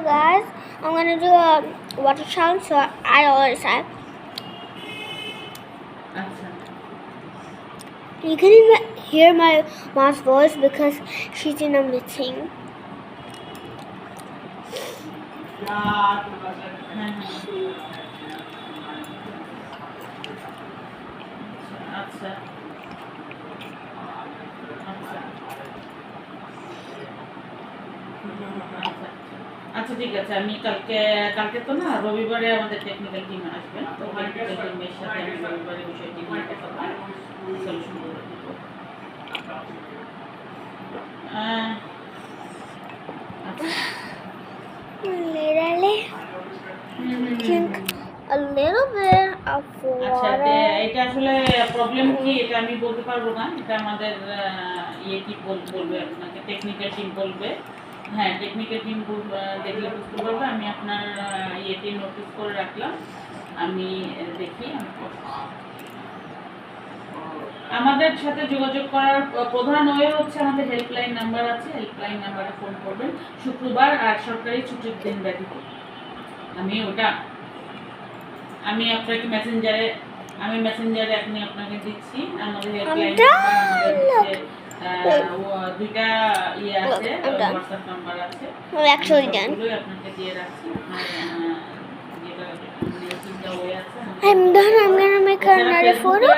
guys, I'm gonna do a water challenge. So I always have. You can even hear my mom's voice because she's in a meeting. আচ্ছা ঠিক আছে, আমি কালকে তো না রবিবারে আমাদের টেকনিক্যাল টিম আসবেন, তো টেকনিক্যাল টিমের সাথে আমি রবিবারে বিষয়টি নিয়ে কথা বলবো, সলিউশন করে দিব। Literally drink a little bit of আচ্ছা, water. এটা আসলে প্রবলেম কি এটা আমি বলতে পারবো না, এটা আমাদের কি বলবে আপনাকে, টেকনিক্যাল টিম বলবে। হ্যাঁ, টেকনিক্যাল টিম দেখলে বুঝতে পারবে। আমি আপনার নোটিস করে রাখলাম, আমি দেখি। আমাদের সাথে যোগাযোগ করার প্রধান ওয়ে হচ্ছে আমাদের হেল্পলাইন নাম্বার আছে, হেল্পলাইন নাম্বারে ফোন করবেন শুক্রবার আর সরকারি ছুটির দিন ব্যতীত। আমি আপনাকে মেসেঞ্জারে আপনি আপনাকে দিচ্ছি আমাদের হেল্পলাইন নাম্বার, আমাদের দুইটা আছে, হোয়াটসঅ্যাপ নাম্বার আছে, আপনাকে দিয়ে রাখছি। I'm done. I'm gonna make another photo.